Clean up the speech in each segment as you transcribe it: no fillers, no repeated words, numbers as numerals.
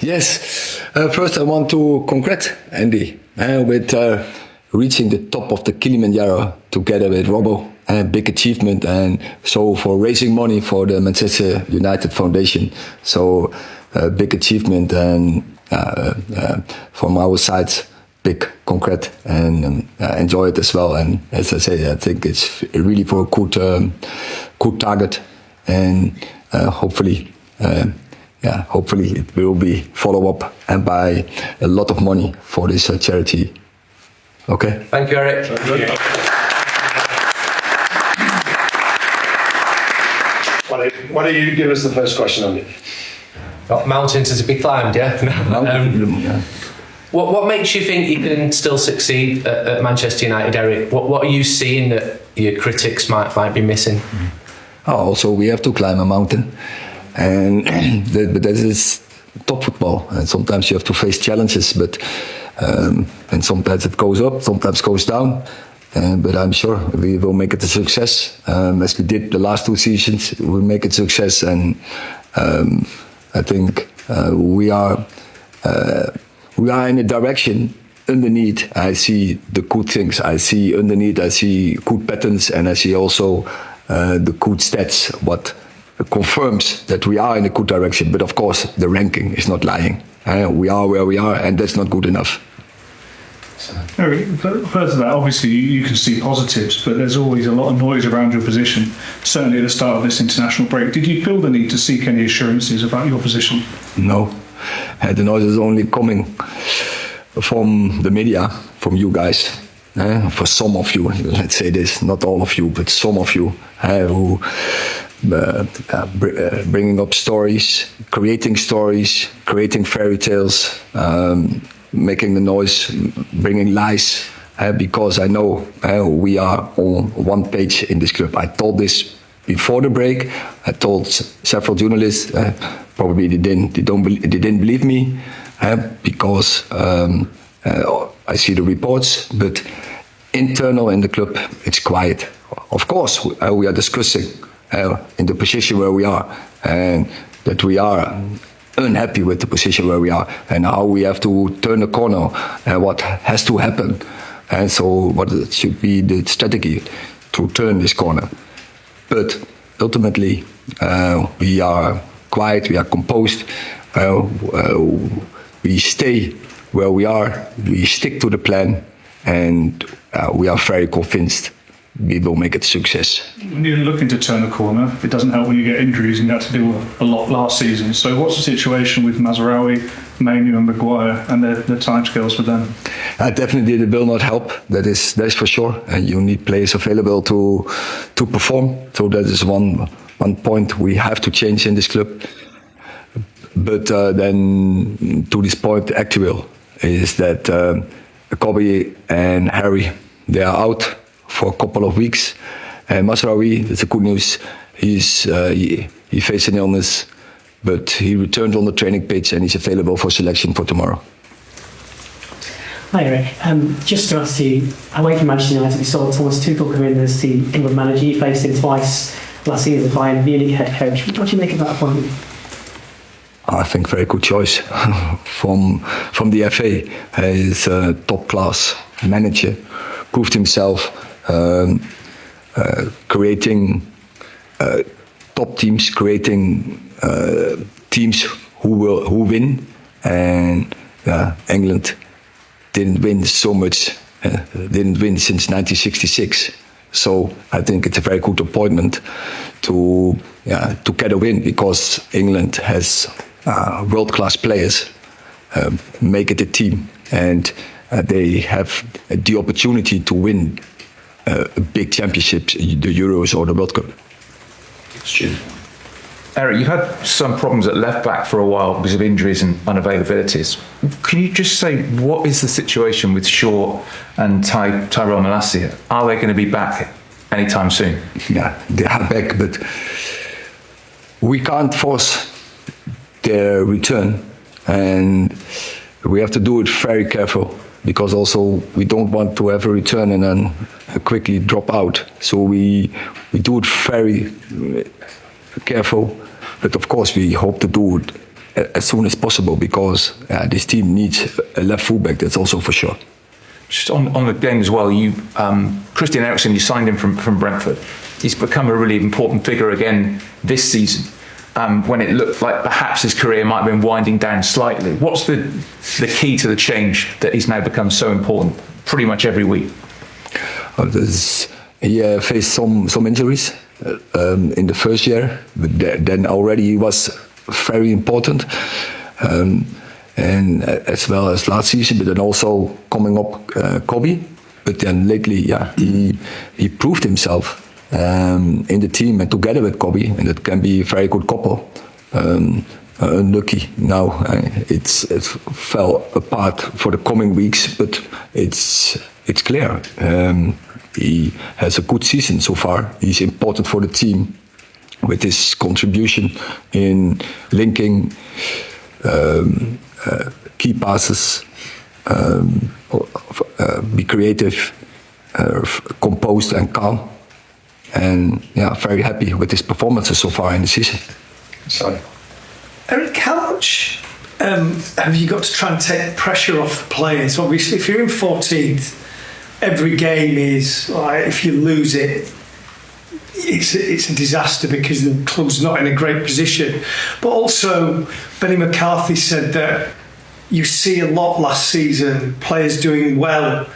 Yes. First, I want to congratulate Andy with reaching the top of the Kilimanjaro together with Robbo. A big achievement, and so for raising money for the Manchester United Foundation. So a big achievement, and from our side, big congrats, and enjoy it as well. And as I say, I think it's really for a good target, and hopefully it will be follow up and buy a lot of money for this charity. Okay. Thank you, Erik. Thank you. Why don't you give us the first question on it? Mountains is to be climbed, yeah? What makes you think you can still succeed at Manchester United, Erik? What are you seeing that your critics might be missing? Also, we have to climb a mountain, but that is top football, and sometimes you have to face challenges, but and sometimes it goes up, sometimes goes down. But I'm sure we will make it a success, as we did the last 2 seasons. We'll make it a success, and I think we are in a direction. Underneath, I see the good things. I see good patterns, and I see also the good stats. What confirms that we are in a good direction. But of course, the ranking is not lying. We are where we are, and that's not good enough. Erik, further to that, obviously you can see positives, but there's always a lot of noise around your position, certainly at the start of this international break. Did you feel the need to seek any assurances about your position? No. The noise is only coming from the media, from you guys. For some of you, let's say this, not all of you, but some of you who bringing up stories, creating fairy tales, making the noise, bringing lies, because I know we are on one page in this club. I told this before the break. I told several journalists. Probably they didn't believe me, because I see the reports. But internal in the club, it's quiet. Of course, we are discussing in the position where we are, and that we are unhappy with the position where we are, and how we have to turn the corner, and what has to happen, and so what should be the strategy to turn this corner. But ultimately, we are quiet, we are composed, we stay where we are, we stick to the plan, and we are very convinced we will make it a success. When you're looking to turn the corner, it doesn't help when you get injuries, and you had to do a lot last season. So what's the situation with Mazraoui, Mainoo and Maguire, and the timescales for them? Definitely it will not help, that is for sure. And you need players available to perform. So that is one point we have to change in this club. But then to this point, the actual is that Kobe and Harry, they are out for a couple of weeks. And Mazraoui, that's the good news. He faced an illness, but he returned on the training pitch and he's available for selection for tomorrow. Hi Erik, just to ask you, away from Manchester United, we saw Thomas Tuchel come in as the England manager. You faced him twice last season as Bayern Munich head coach. What do you make of that appointment? I think very good choice from the FA. He's a top class manager, proved himself, creating top teams, creating teams who win, and England didn't win so much, didn't win since 1966. So I think it's a very good appointment to get a win, because England has world-class players, make it a team, and they have the opportunity to win a big championship, the Euros or the World Cup. Erik, you've had some problems at left back for a while because of injuries and unavailabilities. Can you just say, what is the situation with Shaw and Tyrell Malacia? Are they going to be back anytime soon? Yeah, they are back, but we can't force their return, and we have to do it very careful, because also we don't want to have a return and then quickly drop out. So we do it very careful, but of course we hope to do it as soon as possible, because this team needs a left fullback. That's also for sure. Just on the game as well, Christian Eriksen, you signed him from Brentford. He's become a really important figure again this season, when it looked like perhaps his career might have been winding down slightly. What's the key to the change that he's now become so important pretty much every week? He faced some injuries in the first year, but then already he was very important. And as well as last season, but then also coming up Kobe. But then lately, he proved himself in the team and together with Kobe, and it can be a very good couple. Unlucky now, it fell apart for the coming weeks, but it's clear. He has a good season so far. He's important for the team with his contribution in linking key passes, be creative, composed and calm. And very happy with his performances so far in the season. Sorry. Erik, how much have you got to try and take pressure off the players? Obviously, if you're in 14th, every game is like, if you lose it, it's a disaster because the club's not in a great position. But also, Benny McCarthy said that you see a lot last season, players doing well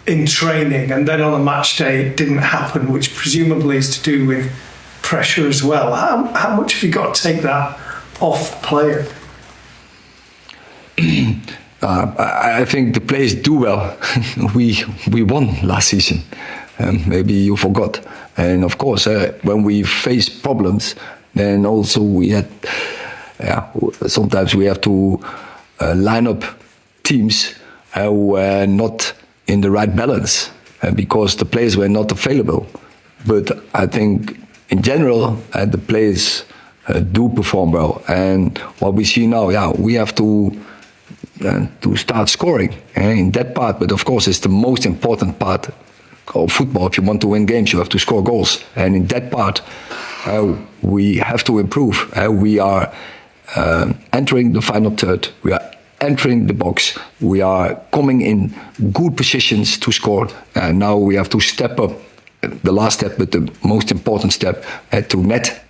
in training, and then on a match day it didn't happen, which presumably is to do with pressure as well. How much have you got to take that off the player? I think the players do well. we won last season. Maybe you forgot. And of course, when we face problems, then also we had. Sometimes we have to line up teams who were not in the right balance because the players were not available. But I think in general, the players do perform well. And what we see now, we have to start scoring in that part. But of course, it's the most important part of football. If you want to win games, you have to score goals. And in that part, we have to improve. We are entering the final third. We are entering the box. We are coming in good positions to score. And now we have to step up the last step, but the most important step, to net